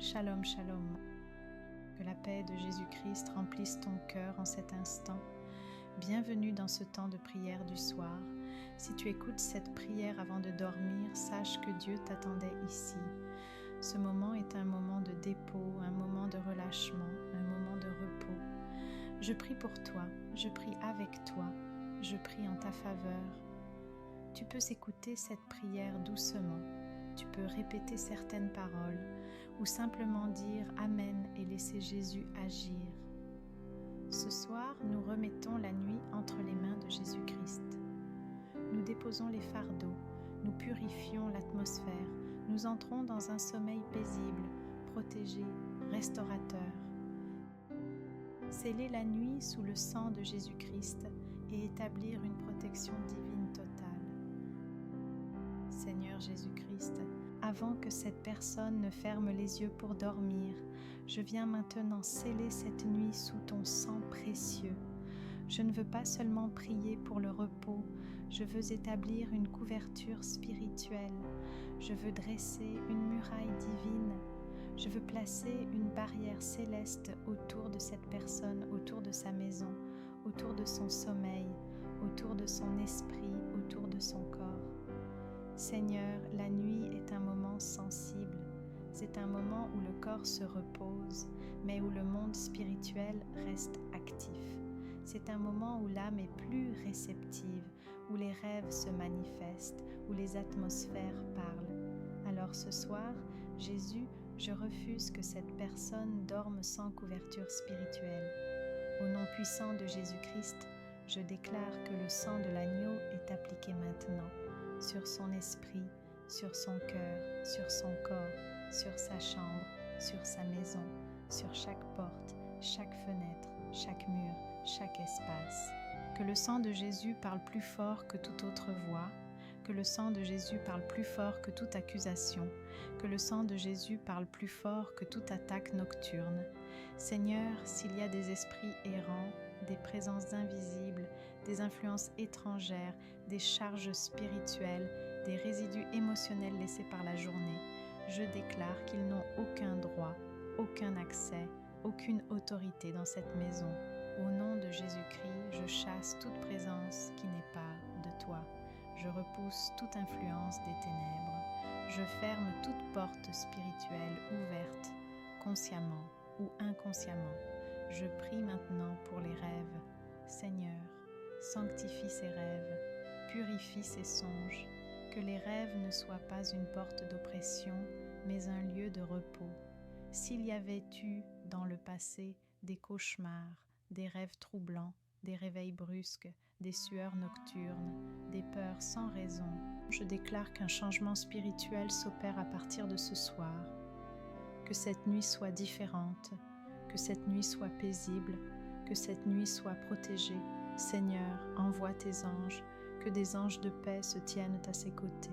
Shalom, shalom. Que la paix de Jésus-Christ remplisse ton cœur en cet instant. Bienvenue dans ce temps de prière du soir. Si tu écoutes cette prière avant de dormir, sache que Dieu t'attendait ici. Ce moment est un moment de dépôt, un moment de relâchement, un moment de repos. Je prie pour toi, je prie avec toi, je prie en ta faveur. Tu peux écouter cette prière doucement. Tu peux répéter certaines paroles ou simplement dire Amen et laisser Jésus agir. Ce soir, nous remettons la nuit entre les mains de Jésus-Christ. Nous déposons les fardeaux, nous purifions l'atmosphère, nous entrons dans un sommeil paisible, protégé, restaurateur. Sceller la nuit sous le sang de Jésus-Christ et établir une protection divine totale. Seigneur Jésus-Christ, avant que cette personne ne ferme les yeux pour dormir, je viens maintenant sceller cette nuit sous ton sang précieux. Je ne veux pas seulement prier pour le repos, je veux établir une couverture spirituelle. Je veux dresser une muraille divine. Je veux placer une barrière céleste autour de cette personne, autour de sa maison, autour de son sommeil, autour de son esprit, autour de son corps. Seigneur, la nuit est un moment sensible. C'est un moment où le corps se repose, mais où le monde spirituel reste actif. C'est un moment où l'âme est plus réceptive, où les rêves se manifestent, où les atmosphères parlent. Alors ce soir, Jésus, je refuse que cette personne dorme sans couverture spirituelle. Au nom puissant de Jésus-Christ, je déclare que le sang de l'agneau est appliqué maintenant sur son esprit, sur son cœur, sur son corps, sur sa chambre, sur sa maison, sur chaque porte, chaque fenêtre, chaque mur, chaque espace. Que le sang de Jésus parle plus fort que toute autre voix, que le sang de Jésus parle plus fort que toute accusation, que le sang de Jésus parle plus fort que toute attaque nocturne. Seigneur, s'il y a des esprits errants, des présences invisibles, des influences étrangères, des charges spirituelles, des résidus émotionnels laissés par la journée, je déclare qu'ils n'ont aucun droit, aucun accès, aucune autorité dans cette maison. Au nom de Jésus-Christ, je chasse toute présence qui n'est pas de toi. Je repousse toute influence des ténèbres. Je ferme toute porte spirituelle ouverte, consciemment ou inconsciemment. Je prie maintenant pour les rêves. Seigneur, sanctifie ces rêves, purifie ces songes, que les rêves ne soient pas une porte d'oppression, mais un lieu de repos. S'il y avait eu, dans le passé, des cauchemars, des rêves troublants, des réveils brusques, des sueurs nocturnes, des peurs sans raison, je déclare qu'un changement spirituel s'opère à partir de ce soir. Que cette nuit soit différente, que cette nuit soit paisible, que cette nuit soit protégée. Seigneur, envoie tes anges, que des anges de paix se tiennent à ses côtés,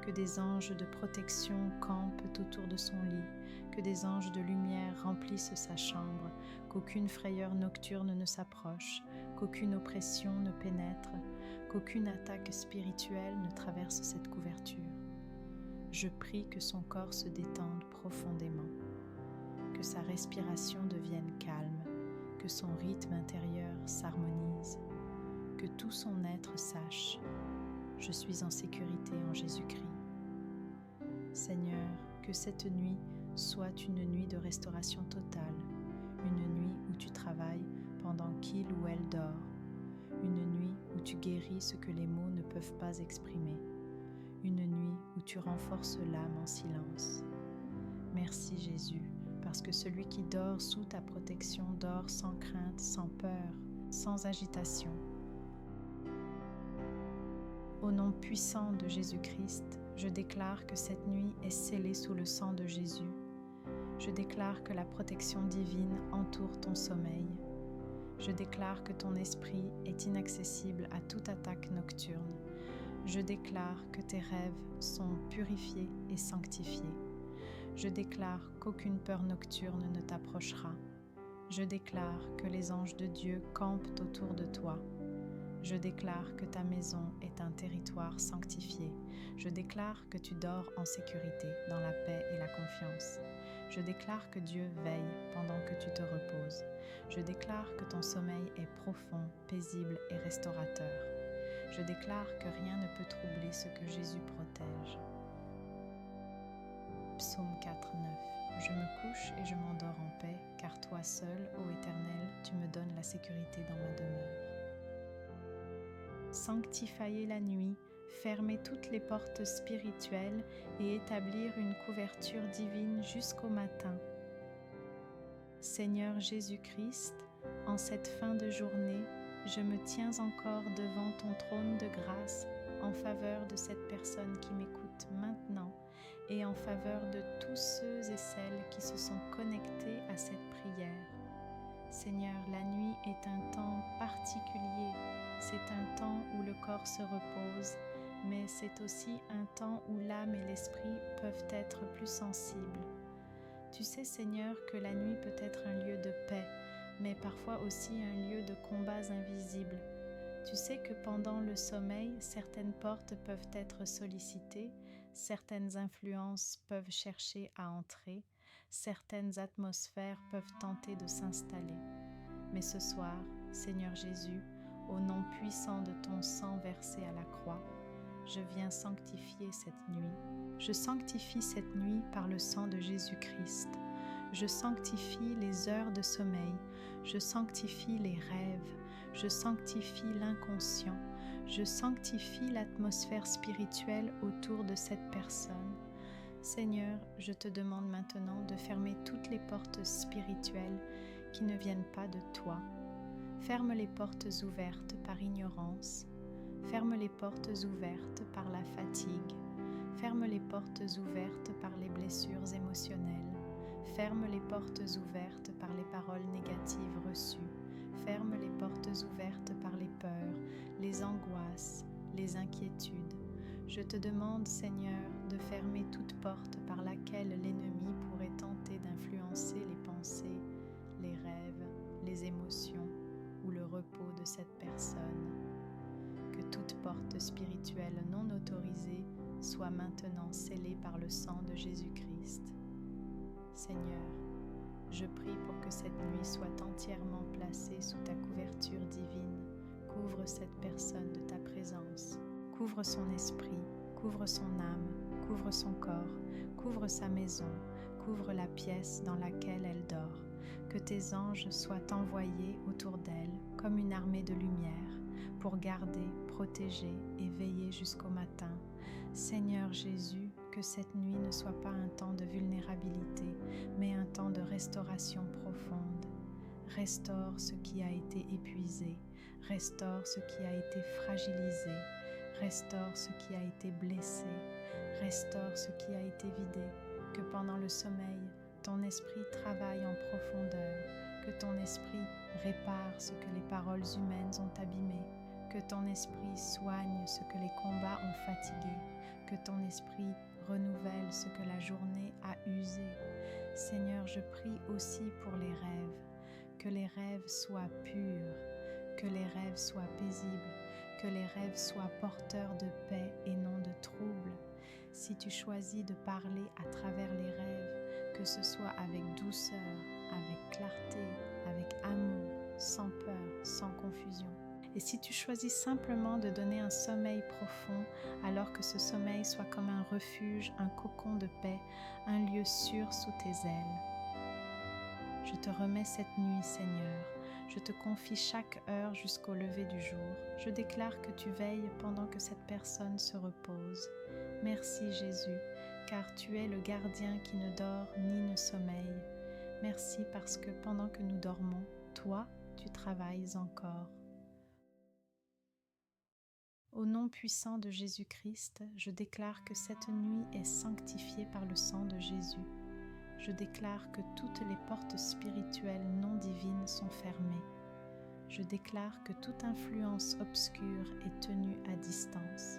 que des anges de protection campent autour de son lit, que des anges de lumière remplissent sa chambre, qu'aucune frayeur nocturne ne s'approche, qu'aucune oppression ne pénètre, qu'aucune attaque spirituelle ne traverse cette couverture. Je prie que son corps se détende profondément, que sa respiration devienne calme, que son rythme intérieur s'harmonise, que tout son être sache « Je suis en sécurité en Jésus-Christ ». Seigneur, que cette nuit soit une nuit de restauration totale, une nuit où tu travailles pendant qu'il ou elle dort, une nuit où tu guéris ce que les mots ne peuvent pas exprimer, une nuit où tu renforces l'âme en silence. Merci Jésus, parce que celui qui dort sous ta protection dort sans crainte, sans peur, sans agitation. Au nom puissant de Jésus-Christ, je déclare que cette nuit est scellée sous le sang de Jésus. Je déclare que la protection divine entoure ton sommeil. Je déclare que ton esprit est inaccessible à toute attaque nocturne. Je déclare que tes rêves sont purifiés et sanctifiés. Je déclare qu'aucune peur nocturne ne t'approchera. Je déclare que les anges de Dieu campent autour de toi. Je déclare que ta maison est un territoire sanctifié. Je déclare que tu dors en sécurité, dans la paix et la confiance. Je déclare que Dieu veille pendant que tu te reposes. Je déclare que ton sommeil est profond, paisible et restaurateur. Je déclare que rien ne peut troubler ce que Jésus protège. Psaume 4, 9. Je me couche et je m'endors en paix, car toi seul, ô Éternel, tu me donnes la sécurité dans ma demeure. Sanctifier la nuit, fermer toutes les portes spirituelles et établir une couverture divine jusqu'au matin. Seigneur Jésus-Christ, en cette fin de journée, je me tiens encore devant ton trône de grâce en faveur de cette personne qui m'écoute maintenant et en faveur de tous ceux et celles qui se sont connectés à cette prière. Seigneur, la nuit est un temps particulier. C'est un temps où le corps se repose, mais c'est aussi un temps où l'âme et l'esprit peuvent être plus sensibles. Tu sais, Seigneur, que la nuit peut être un lieu de paix, mais parfois aussi un lieu de combats invisibles. Tu sais que pendant le sommeil, certaines portes peuvent être sollicitées, certaines influences peuvent chercher à entrer, certaines atmosphères peuvent tenter de s'installer. Mais ce soir, Seigneur Jésus, au nom puissant de ton sang versé à la croix, je viens sanctifier cette nuit. Je sanctifie cette nuit par le sang de Jésus-Christ. Je sanctifie les heures de sommeil. Je sanctifie les rêves. Je sanctifie l'inconscient. Je sanctifie l'atmosphère spirituelle autour de cette personne. Seigneur, je te demande maintenant de fermer toutes les portes spirituelles qui ne viennent pas de toi. Ferme les portes ouvertes par ignorance. Ferme les portes ouvertes par la fatigue. Ferme les portes ouvertes par les blessures émotionnelles. Ferme les portes ouvertes par les paroles négatives reçues. Ferme les portes ouvertes par les peurs, les angoisses, les inquiétudes. Je te demande, Seigneur, de fermer toute porte par laquelle l'ennemi pourrait tenter d'influencer les pensées, les rêves, les émotions ou le repos de cette personne. Que toute porte spirituelle non autorisée soit maintenant scellée par le sang de Jésus-Christ. Seigneur, je prie pour que cette nuit soit entièrement placée sous ta couverture divine. Couvre cette personne de ta présence. Couvre son esprit, couvre son âme, couvre son corps, couvre sa maison, couvre la pièce dans laquelle elle dort. Que tes anges soient envoyés autour d'elle comme une armée de lumière pour garder, protéger et veiller jusqu'au matin. Seigneur Jésus, que cette nuit ne soit pas un temps de vulnérabilité, mais un temps de restauration profonde. Restaure ce qui a été épuisé, restaure ce qui a été fragilisé, restaure ce qui a été blessé, restaure ce qui a été vidé. Que pendant le sommeil, ton esprit travaille en profondeur, que ton esprit répare ce que les paroles humaines ont abîmé, que ton esprit soigne ce que les combats ont fatigué, que ton esprit renouvelle ce que la journée a usé. Seigneur, je prie aussi pour les rêves, que les rêves soient purs, que les rêves soient paisibles, que les rêves soient porteurs de paix et non de troubles. Si tu choisis de parler à travers les rêves, que ce soit avec douceur, avec clarté, avec amour, sans peur, sans confusion. Et si tu choisis simplement de donner un sommeil profond, alors que ce sommeil soit comme un refuge, un cocon de paix, un lieu sûr sous tes ailes. Je te remets cette nuit, Seigneur. Je te confie chaque heure jusqu'au lever du jour. Je déclare que tu veilles pendant que cette personne se repose. Merci Jésus, car tu es le gardien qui ne dort ni ne sommeille. Merci parce que pendant que nous dormons, toi, tu travailles encore. Au nom puissant de Jésus-Christ, je déclare que cette nuit est sanctifiée par le sang de Jésus. Je déclare que toutes les portes spirituelles non divines sont fermées. Je déclare que toute influence obscure est tenue à distance.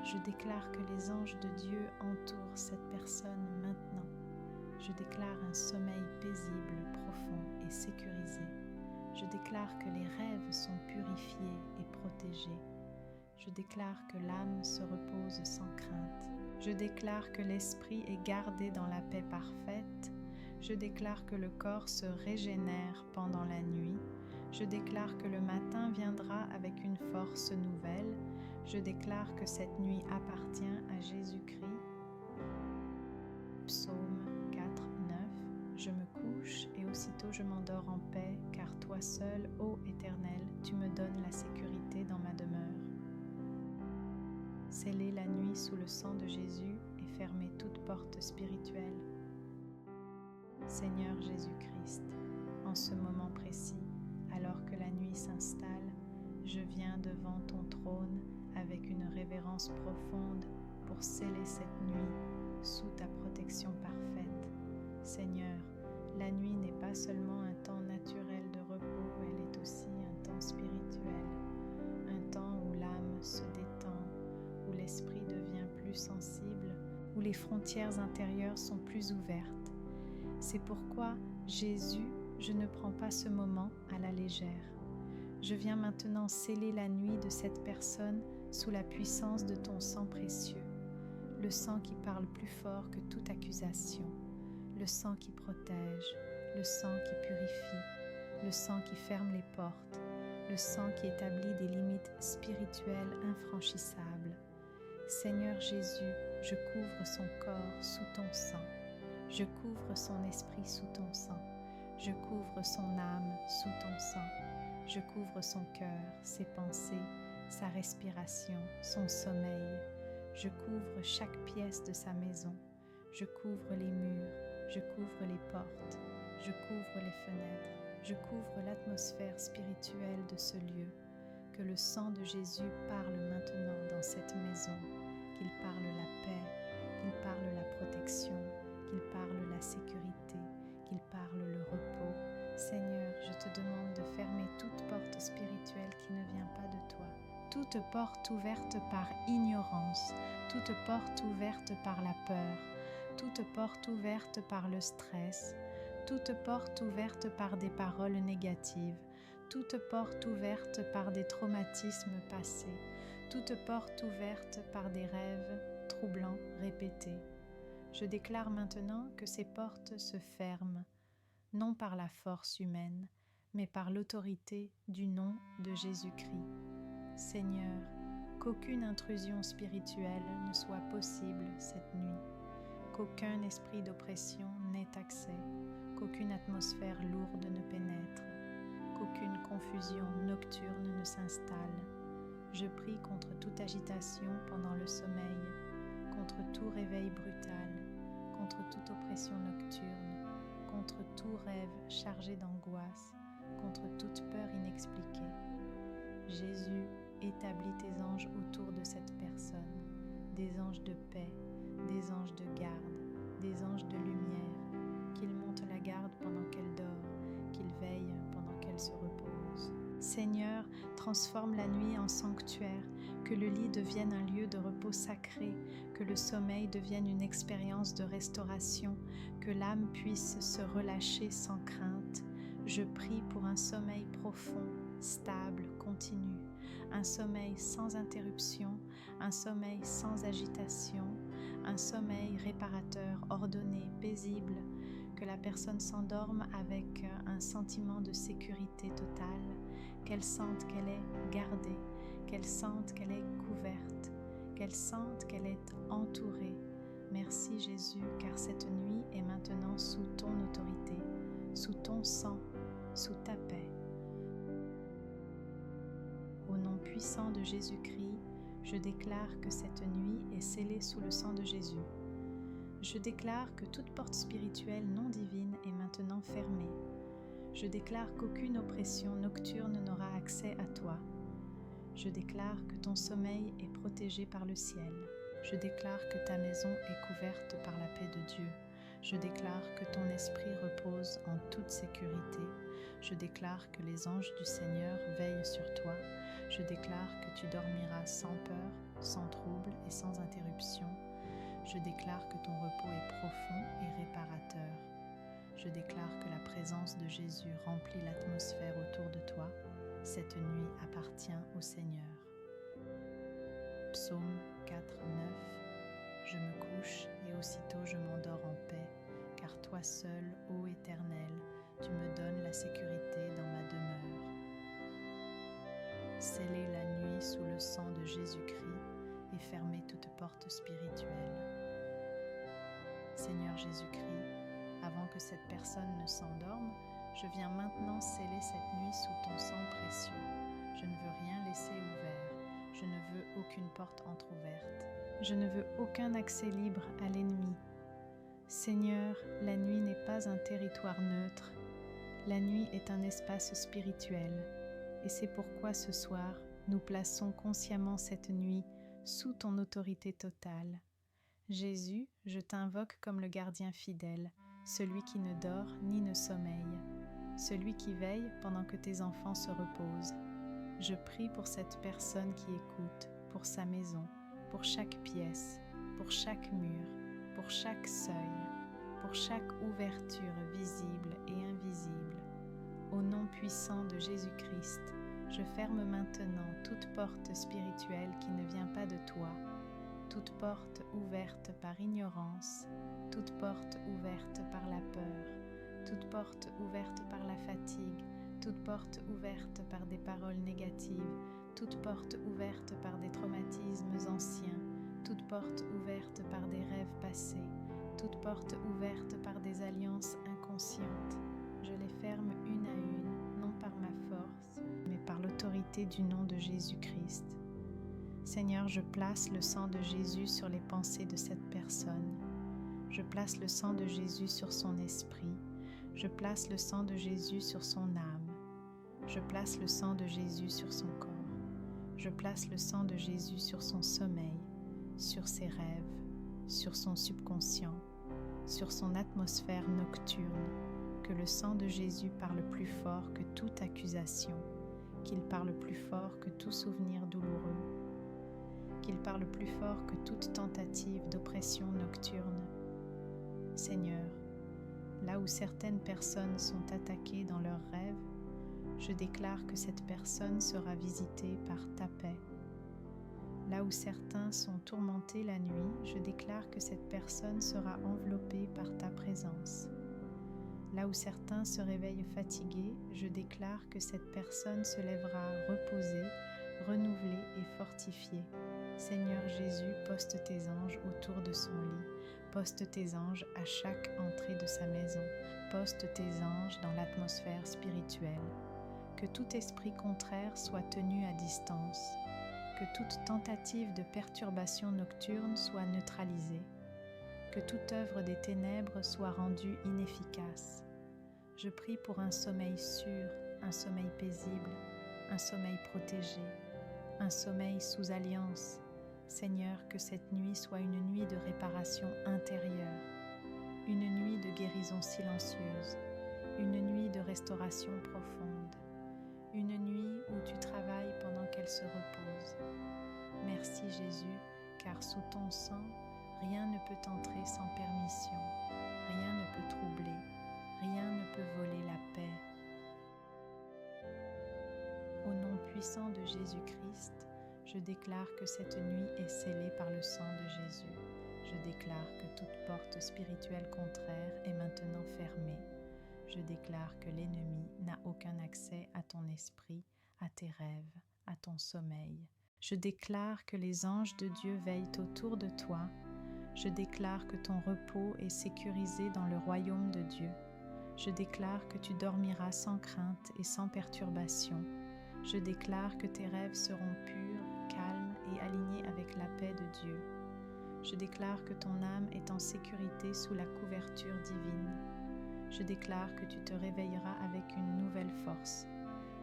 Je déclare que les anges de Dieu entourent cette personne maintenant. Je déclare un sommeil paisible, profond et sécurisé. Je déclare que les rêves sont purifiés et protégés. Je déclare que l'âme se repose sans crainte. Je déclare que l'esprit est gardé dans la paix parfaite. Je déclare que le corps se régénère pendant la nuit. Je déclare que le matin viendra avec une force nouvelle. Je déclare que cette nuit appartient à Jésus-Christ. Psaume 4, 9. Je me couche et aussitôt je m'endors en paix, car toi seul, ô Éternel, tu me donnes la sécurité dans ma demeure. Scellez la nuit sous le sang de Jésus et fermez toute porte spirituelle. Seigneur Jésus-Christ, en ce moment précis, alors que la nuit s'installe, je viens devant ton trône avec une révérence profonde pour sceller cette nuit sous ta protection parfaite. Seigneur, la nuit n'est pas seulement un temps naturel de repos, elle est aussi un temps spirituel, un temps où l'âme se détend, où l'esprit devient plus sensible, où les frontières intérieures sont plus ouvertes. C'est pourquoi, Jésus, je ne prends pas ce moment à la légère. Je viens maintenant sceller la nuit de cette personne sous la puissance de ton sang précieux, le sang qui parle plus fort que toute accusation, le sang qui protège, le sang qui purifie, le sang qui ferme les portes, le sang qui établit des limites spirituelles infranchissables. Seigneur Jésus, je couvre son corps sous ton sang. Je couvre son esprit sous ton sang. Je couvre son âme sous ton sang. Je couvre son cœur, ses pensées, sa respiration, son sommeil. Je couvre chaque pièce de sa maison. Je couvre les murs. Je couvre les portes. Je couvre les fenêtres. Je couvre l'atmosphère spirituelle de ce lieu. Que le sang de Jésus parle maintenant dans cette maison. Qu'il parle la paix. Qu'il parle la protection. Qu'il parle la sécurité, qu'il parle le repos. Seigneur, je te demande de fermer toute porte spirituelle qui ne vient pas de toi, toute porte ouverte par ignorance, toute porte ouverte par la peur, toute porte ouverte par le stress, toute porte ouverte par des paroles négatives, toute porte ouverte par des traumatismes passés, toute porte ouverte par des rêves troublants répétés. Je déclare maintenant que ces portes se ferment, non par la force humaine, mais par l'autorité du nom de Jésus-Christ. Seigneur, qu'aucune intrusion spirituelle ne soit possible cette nuit, qu'aucun esprit d'oppression n'ait accès, qu'aucune atmosphère lourde ne pénètre, qu'aucune confusion nocturne ne s'installe. Je prie contre toute agitation pendant le sommeil, contre tout réveil brutal, contre toute oppression nocturne, contre tout rêve chargé d'angoisse, contre toute peur inexpliquée. Jésus, établis tes anges autour de cette personne, des anges de paix, des anges de garde, des anges de lumière, qu'ils montent la garde pendant qu'elle dort, qu'ils veillent pendant qu'elle se repose. Seigneur, transforme la nuit en sanctuaire, que le lit devienne un lieu de repos sacré, que le sommeil devienne une expérience de restauration, que l'âme puisse se relâcher sans crainte. Je prie pour un sommeil profond, stable, continu, un sommeil sans interruption, un sommeil sans agitation, un sommeil réparateur, ordonné, paisible, que la personne s'endorme avec un sentiment de sécurité totale, qu'elle sente qu'elle est gardée, qu'elle sente qu'elle est couverte, qu'elle sente qu'elle est entourée. Merci Jésus, car cette nuit est maintenant sous ton autorité, sous ton sang, sous ta paix. Au nom puissant de Jésus-Christ, je déclare que cette nuit est scellée sous le sang de Jésus. Je déclare que toute porte spirituelle non divine est maintenant fermée. Je déclare qu'aucune oppression nocturne n'aura accès à toi. Je déclare que ton sommeil est protégé par le ciel. Je déclare que ta maison est couverte par la paix de Dieu. Je déclare que ton esprit repose en toute sécurité. Je déclare que les anges du Seigneur veillent sur toi. Je déclare que tu dormiras sans peur, sans trouble et sans interruption. Je déclare que ton repos est profond et réparateur. Je déclare que la présence de Jésus remplit l'atmosphère autour de toi. Cette nuit appartient au Seigneur. Psaume 4, 9. Je me couche et aussitôt je m'endors en paix, car toi seul, ô scellez la nuit sous le sang de Jésus-Christ et fermez toute porte spirituelle. Seigneur Jésus-Christ, avant que cette personne ne s'endorme, je viens maintenant sceller cette nuit sous ton sang précieux. Je ne veux rien laisser ouvert. Je ne veux aucune porte entr'ouverte. Je ne veux aucun accès libre à l'ennemi. Seigneur, la nuit n'est pas un territoire neutre. La nuit est un espace spirituel. Et c'est pourquoi ce soir, nous plaçons consciemment cette nuit sous ton autorité totale. Jésus, je t'invoque comme le gardien fidèle, celui qui ne dort ni ne sommeille, celui qui veille pendant que tes enfants se reposent. Je prie pour cette personne qui écoute, pour sa maison, pour chaque pièce, pour chaque mur, pour chaque seuil, pour chaque ouverture visible et invisible. Au nom puissant de Jésus-Christ, je ferme maintenant toute porte spirituelle qui ne vient pas de toi, toute porte ouverte par ignorance, toute porte ouverte par la peur, toute porte ouverte par la fatigue, toute porte ouverte par des paroles négatives, toute porte ouverte par des traumatismes anciens, toute porte ouverte par des rêves passés, toute porte ouverte par des alliances inconscientes. Je les ferme une à une, non par ma force, mais par l'autorité du nom de Jésus-Christ. Seigneur, je place le sang de Jésus sur les pensées de cette personne. Je place le sang de Jésus sur son esprit. Je place le sang de Jésus sur son âme. Je place le sang de Jésus sur son corps. Je place le sang de Jésus sur son sommeil, sur ses rêves, sur son subconscient, sur son atmosphère nocturne. Que le sang de Jésus parle plus fort que toute accusation, qu'il parle plus fort que tout souvenir douloureux, qu'il parle plus fort que toute tentative d'oppression nocturne. Seigneur, là où certaines personnes sont attaquées dans leurs rêves, je déclare que cette personne sera visitée par ta paix. Là où certains sont tourmentés la nuit, je déclare que cette personne sera enveloppée par ta présence. Là où certains se réveillent fatigués, je déclare que cette personne se lèvera reposée, renouvelée et fortifiée. Seigneur Jésus, poste tes anges autour de son lit, poste tes anges à chaque entrée de sa maison, poste tes anges dans l'atmosphère spirituelle. Que tout esprit contraire soit tenu à distance, que toute tentative de perturbation nocturne soit neutralisée, que toute œuvre des ténèbres soit rendue inefficace. Je prie pour un sommeil sûr, un sommeil paisible, un sommeil protégé, un sommeil sous alliance. Seigneur, que cette nuit soit une nuit de réparation intérieure, une nuit de guérison silencieuse, une nuit de restauration profonde, une nuit où tu travailles pendant qu'elle se repose. Merci Jésus, car sous ton sang, rien ne peut entrer sans permission, rien ne peut troubler, rien ne peut voler la paix. Au nom puissant de Jésus-Christ, je déclare que cette nuit est scellée par le sang de Jésus. Je déclare que toute porte spirituelle contraire est maintenant fermée. Je déclare que l'ennemi n'a aucun accès à ton esprit, à tes rêves, à ton sommeil. Je déclare que les anges de Dieu veillent autour de toi. Je déclare que ton repos est sécurisé dans le royaume de Dieu. Je déclare que tu dormiras sans crainte et sans perturbation. Je déclare que tes rêves seront purs, calmes et alignés avec la paix de Dieu. Je déclare que ton âme est en sécurité sous la couverture divine. Je déclare que tu te réveilleras avec une nouvelle force.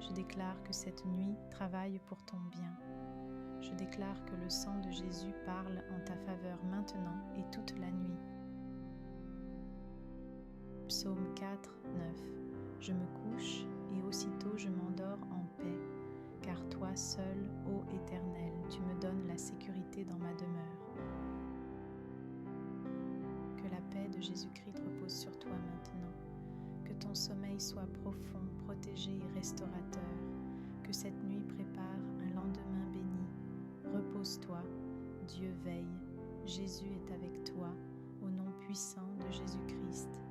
Je déclare que cette nuit travaille pour ton bien. Je déclare que le sang de Jésus parle en ta faveur maintenant et toute la nuit. Psaume 4, 9. Je me couche et aussitôt je m'endors en paix, car toi seul, ô Éternel, tu me donnes la sécurité dans ma demeure. Que la paix de Jésus-Christ repose sur toi maintenant. Que ton sommeil soit profond, protégé et restaurateur. Que cette nuit prépare un lendemain béni. Repose-toi, Dieu veille. Jésus est avec toi, au nom puissant de Jésus-Christ.